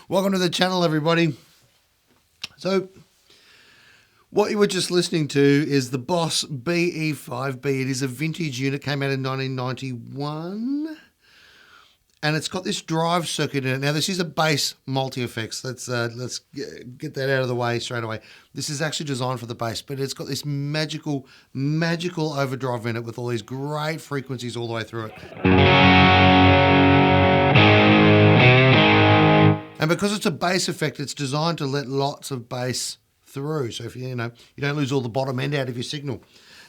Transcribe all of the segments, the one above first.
Welcome to the channel, everybody. So, what you were just listening to is the Boss BE-5B. It is a vintage unit, came out in 1991. And it's got this drive circuit in it. Now, this is a bass multi-effects. Let's get that out of the way straight away. This is actually designed for the bass, but it's got this magical overdrive in it with all these great frequencies all the way through it. And because it's a bass effect, it's designed to let lots of bass through. So if you don't lose all the bottom end out of your signal.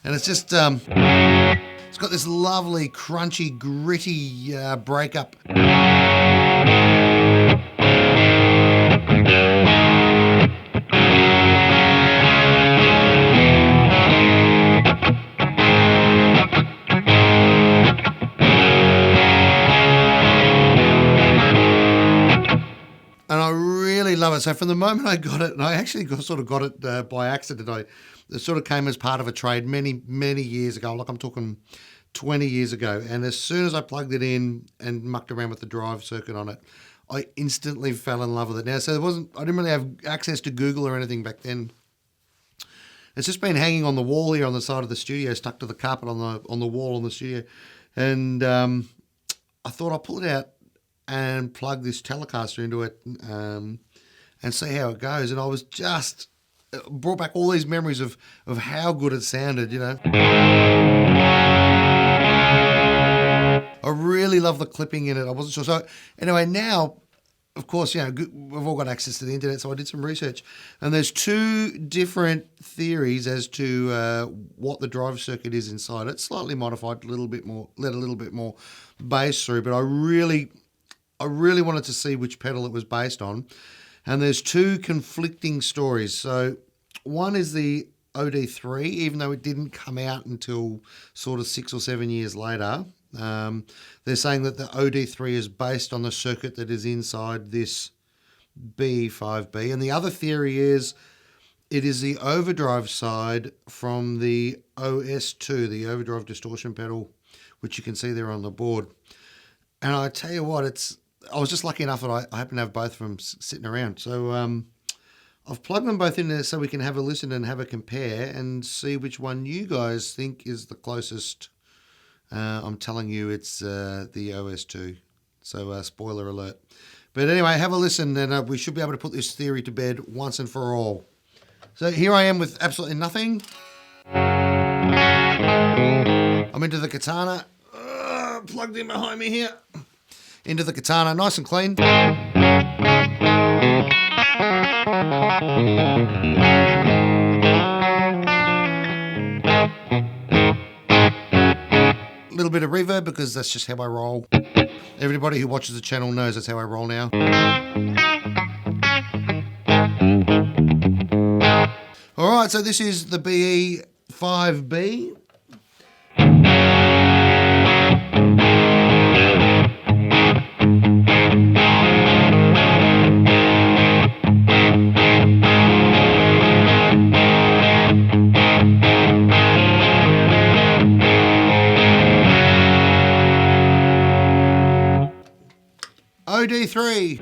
And it's just, it's got this lovely, crunchy, gritty breakup. And I really love it. So from the moment I got it, and I actually sort of got it by accident. It sort of came as part of a trade many years ago. Like I'm talking 20 years ago. And as soon as I plugged it in and mucked around with the drive circuit on it, I instantly fell in love with it. Now, so I didn't really have access to Google or anything back then. It's just been hanging on the wall here on the side of the studio, stuck to the carpet on the wall in the studio. And I thought I'll pull it out and plug this Telecaster into it and see how it goes. And I was just brought back all these memories of how good it sounded, you know. I really love the clipping in it. I wasn't sure. So anyway, now, of course, we've all got access to the internet, so I did some research. And there's two different theories as to what the drive circuit is inside it. Slightly modified, let a little bit more bass through, but I really wanted to see which pedal it was based on. And there's two conflicting stories. So one is the OD3, even though it didn't come out until sort of 6 or 7 years later. They're saying that the OD3 is based on the circuit that is inside this BE-5B. And the other theory is it is the overdrive side from the OS2, the overdrive distortion pedal, which you can see there on the board. And I tell you what, I was just lucky enough that I happen to have both of them sitting around. So I've plugged them both in there so we can have a listen and have a compare and see which one you guys think is the closest. I'm telling you it's the OS2. So spoiler alert. But anyway, have a listen and we should be able to put this theory to bed once and for all. So here I am with absolutely nothing. I'm into the Katana. Plugged in behind me here. Into the Katana, nice and clean. A little bit of reverb because that's just how I roll. Everybody who watches the channel knows that's how I roll now. All right, so this is the BE-5B. OD3.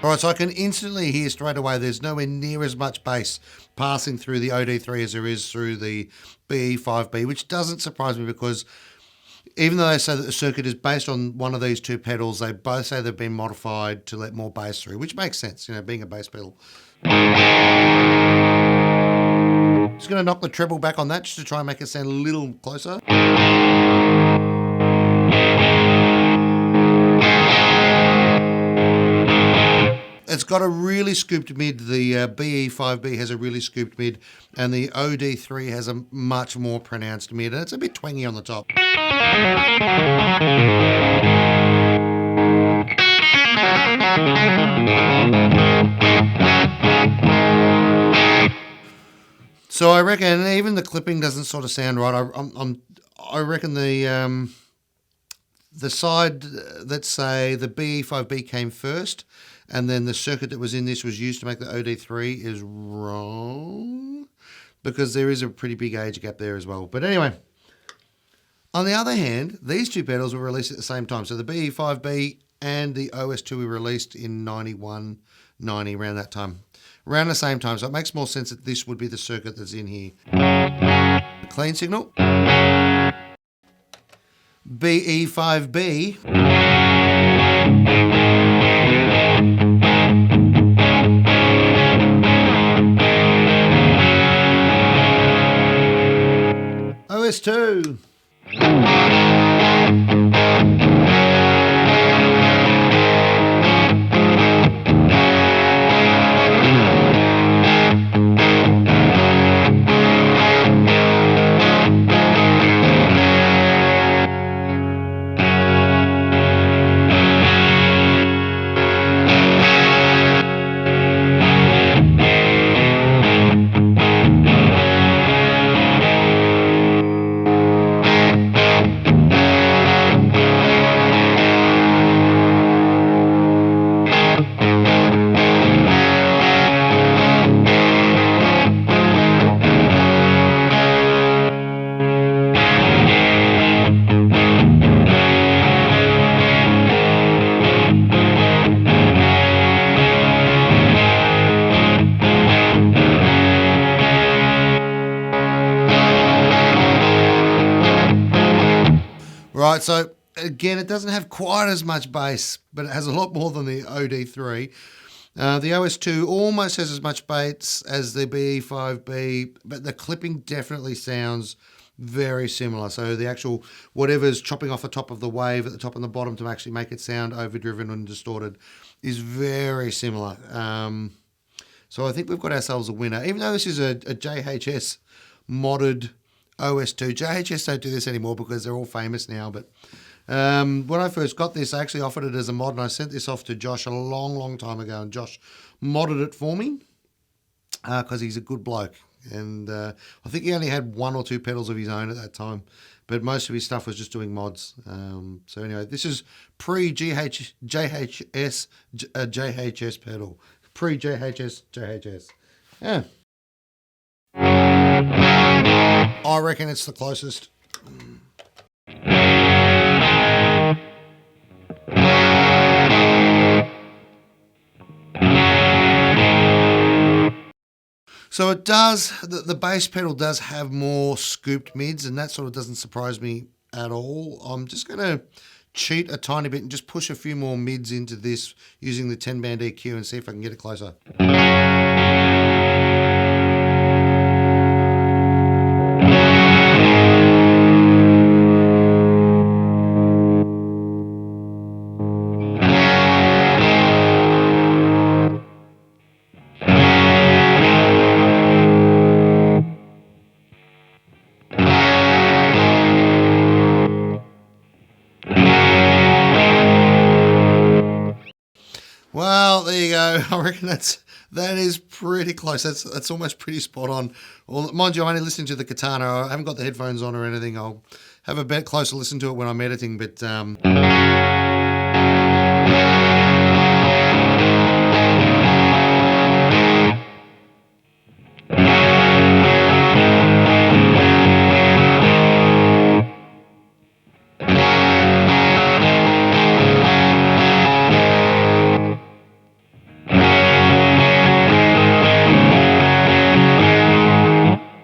Alright, so I can instantly hear straight away there's nowhere near as much bass passing through the OD3 as there is through the BE-5B, which doesn't surprise me because even though they say that the circuit is based on one of these two pedals, they both say they've been modified to let more bass through, which makes sense, being a bass pedal. Just going to knock the treble back on that just to try and make it sound a little closer. It's got a really scooped mid. The BE-5B has a really scooped mid, and the OD3 has a much more pronounced mid, and it's a bit twangy on the top. So I reckon even the clipping doesn't sort of sound right. I reckon the side, let's say the BE-5B came first, and then the circuit that was in this was used to make the OD3 is wrong, because there is a pretty big age gap there as well. But anyway, on the other hand, these two pedals were released at the same time. So the BE-5B and the OS2 were released in 91, 90, around that time. Around the same time. So it makes more sense that this would be the circuit that's in here. The clean signal. BE-5B. OS2. Right, so again, it doesn't have quite as much bass, but it has a lot more than the OD3. The OS2 almost has as much bass as the BE-5B, but the clipping definitely sounds very similar. So the actual, whatever's chopping off the top of the wave at the top and the bottom to actually make it sound overdriven and distorted is very similar. So I think we've got ourselves a winner. Even though this is a JHS modded OS2. JHS don't do this anymore because they're all famous now, but when I first got this, I actually offered it as a mod, and I sent this off to Josh a long time ago, and Josh modded it for me because he's a good bloke. And I think he only had one or two pedals of his own at that time, but most of his stuff was just doing mods. So anyway, this is pre-JHS JHS pedal. Pre-JHS. Yeah. I reckon it's the closest. So it does, the bass pedal does have more scooped mids, and that sort of doesn't surprise me at all. I'm just going to cheat a tiny bit and just push a few more mids into this using the 10-band EQ and see if I can get it closer. Well, there you go. I reckon that is pretty close. That's almost pretty spot on. Well, mind you, I'm only listening to the Katana. I haven't got the headphones on or anything. I'll have a bit closer listen to it when I'm editing. But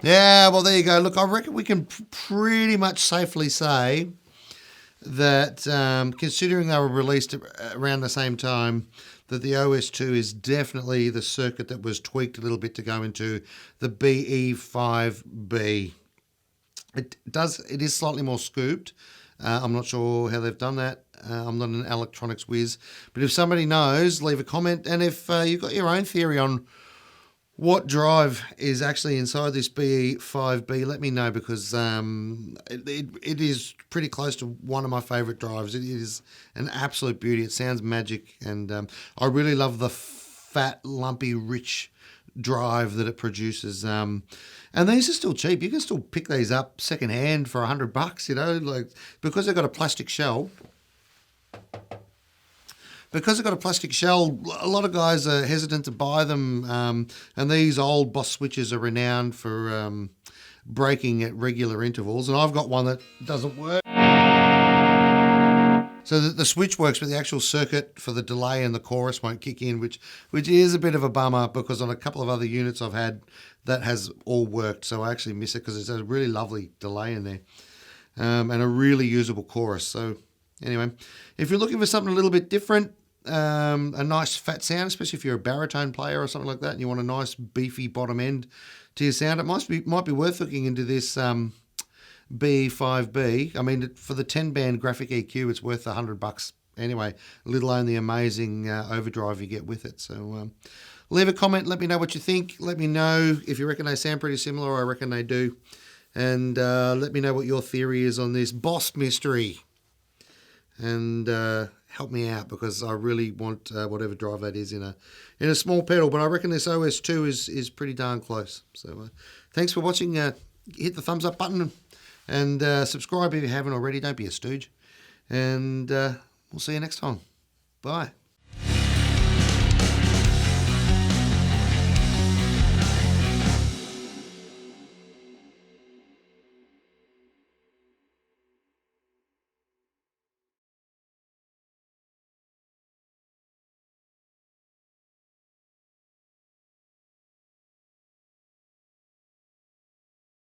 yeah, well, there you go. Look, I reckon we can pretty much safely say that, considering they were released around the same time, that the OS2 is definitely the circuit that was tweaked a little bit to go into the BE-5B. It is slightly more scooped. I'm not sure how they've done that. I'm not an electronics whiz. But if somebody knows, leave a comment. And if you've got your own theory on what drive is actually inside this BE-5B, let me know, because it is pretty close to one of my favourite drives. It is an absolute beauty. It sounds magic, and I really love the fat, lumpy, rich drive that it produces. And these are still cheap. You can still pick these up second hand for $100, you know, like, because they've got a plastic shell. Because they've got a plastic shell, a lot of guys are hesitant to buy them, and these old Boss switches are renowned for breaking at regular intervals, and I've got one that doesn't work. So the switch works, but the actual circuit for the delay and the chorus won't kick in, which is a bit of a bummer, because on a couple of other units I've had, that has all worked. So I actually miss it, because it's a really lovely delay in there, and a really usable chorus. So anyway, if you're looking for something a little bit different, a nice fat sound, especially if you're a baritone player or something like that, and you want a nice beefy bottom end to your sound, it might be worth looking into this BE-5B. I mean, for the 10-band graphic EQ, it's worth $100 anyway, let alone the amazing overdrive you get with it. So leave a comment, let me know what you think. Let me know if you reckon they sound pretty similar, or I reckon they do. And let me know what your theory is on this Boss mystery. And help me out, because I really want whatever drive that is in a small pedal. But I reckon this OS2 is pretty darn close. So thanks for watching. Hit the thumbs up button, and subscribe if you haven't already. Don't be a stooge. And we'll see you next time. Bye.